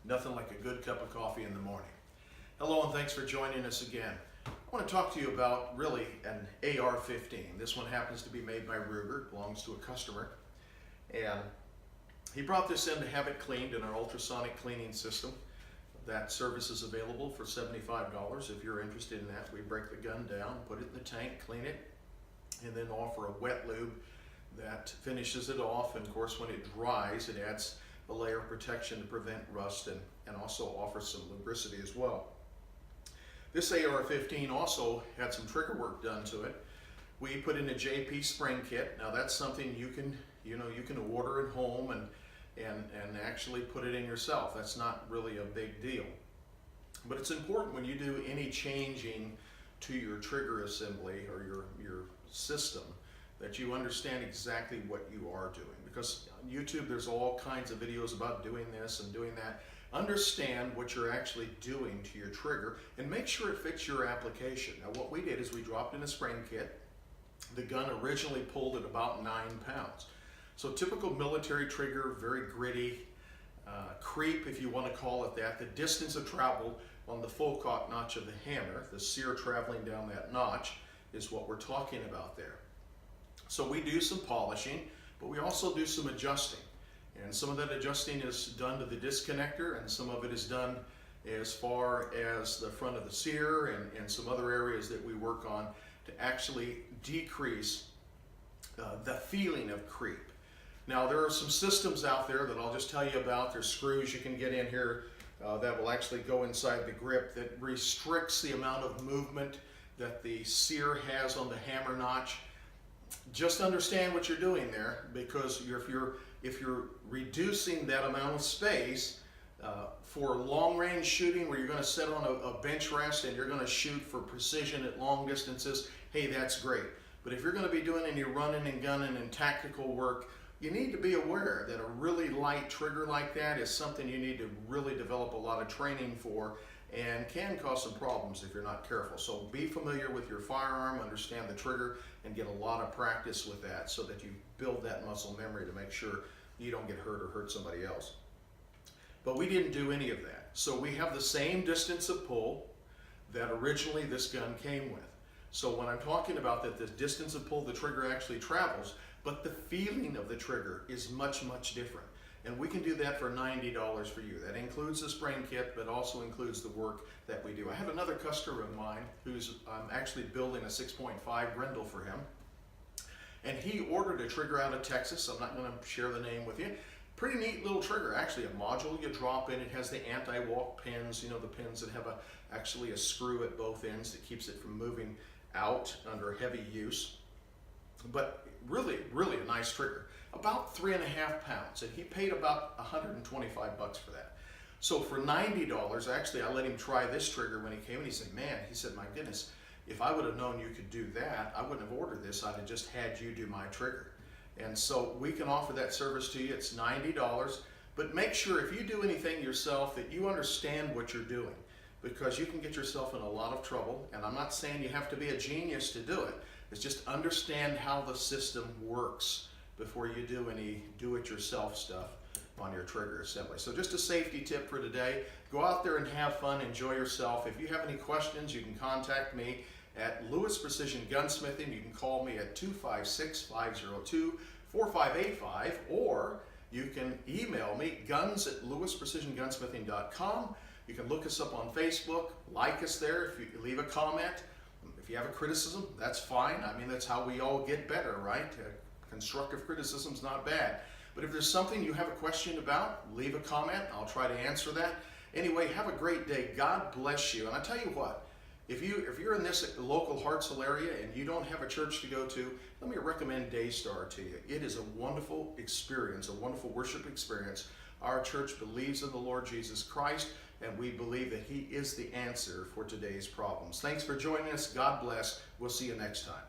Nothing like a good cup of coffee in the morning. Hello and thanks for joining us again. I want to talk to you about really an AR-15. This one happens to be made by Ruger, belongs to a customer. And he brought this in to have it cleaned in our ultrasonic cleaning system. That service is available for $75. If you're interested in that, we break the gun down, put it in the tank, clean it, and then offer a wet lube that finishes it off. And of course, when it dries, it adds a layer of protection to prevent rust and also offers some lubricity as well. This AR-15 also had some trigger work done to it. We put in a JP spring kit. Now that's something you can order at home and actually put it in yourself. That's not really a big deal. But it's important when you do any changing to your trigger assembly or your system that you understand exactly what you are doing. Because on YouTube there's all kinds of videos about doing this and doing that. Understand what you're actually doing to your trigger and make sure it fits your application. Now what we did is we dropped in a spring kit. The gun originally pulled at about 9 pounds. So typical military trigger, very gritty, creep if you want to call it that. The distance of travel on the full cock notch of the hammer, the sear traveling down that notch, is what we're talking about there. So we do some polishing, but we also do some adjusting. And some of that adjusting is done to the disconnector, and some of it is done as far as the front of the sear and some other areas that we work on to actually decrease the feeling of creep. Now there are some systems out there that I'll just tell you about. There's screws you can get in here that will actually go inside the grip that restricts the amount of movement that the sear has on the hammer notch. Just understand what you're doing there, because if you're reducing that amount of space for long-range shooting where you're going to sit on a bench rest and you're going to shoot for precision at long distances, hey, that's great. But if you're going to be doing any running and gunning and tactical work, you need to be aware that a really light trigger like that is something you need to really develop a lot of training for, and can cause some problems if you're not careful. So be familiar with your firearm, understand the trigger, and get a lot of practice with that so that you build that muscle memory to make sure you don't get hurt or hurt somebody else. But we didn't do any of that. So we have the same distance of pull that originally this gun came with. So when I'm talking about that, the distance of pull the trigger actually travels, but the feeling of the trigger is much, much different. And we can do that for $90 for you. That includes the spring kit, but also includes the work that we do. I have another customer of mine who's actually building a 6.5 Grendel for him. And he ordered a trigger out of Texas. I'm not going to share the name with you. Pretty neat little trigger, actually a module you drop in. It has the anti-walk pins, you know, the pins that have actually a screw at both ends that keeps it from moving out under heavy use. But really, really a nice trigger. About 3.5 pounds, and he paid about $125 for that. So for $90, actually I let him try this trigger when he came, and he said, man, he said, my goodness, if I would have known you could do that, I wouldn't have ordered this. I'd have just had you do my trigger. And so we can offer that service to you. It's $90, but make sure if you do anything yourself that you understand what you're doing, because you can get yourself in a lot of trouble. And I'm not saying you have to be a genius to do it. It's just understand how the system works before you do any do-it-yourself stuff on your trigger assembly. So just a safety tip for today. Go out there and have fun, enjoy yourself. If you have any questions, you can contact me at Lewis Precision Gunsmithing. You can call me at 256-502-4585, or you can email me, guns@lewisprecisiongunsmithing.com. You can look us up on Facebook, like us there if you leave a comment. If you have a criticism, that's fine. I mean, that's how we all get better, right? Constructive criticism's not bad. But if there's something you have a question about, leave a comment. I'll try to answer that. Anyway, have a great day. God bless you. And I tell you what, if you're in this local Hartselle area and you don't have a church to go to, let me recommend Daystar to you. It is a wonderful experience, a wonderful worship experience. Our church believes in the Lord Jesus Christ, and we believe that He is the answer for today's problems. Thanks for joining us. God bless. We'll see you next time.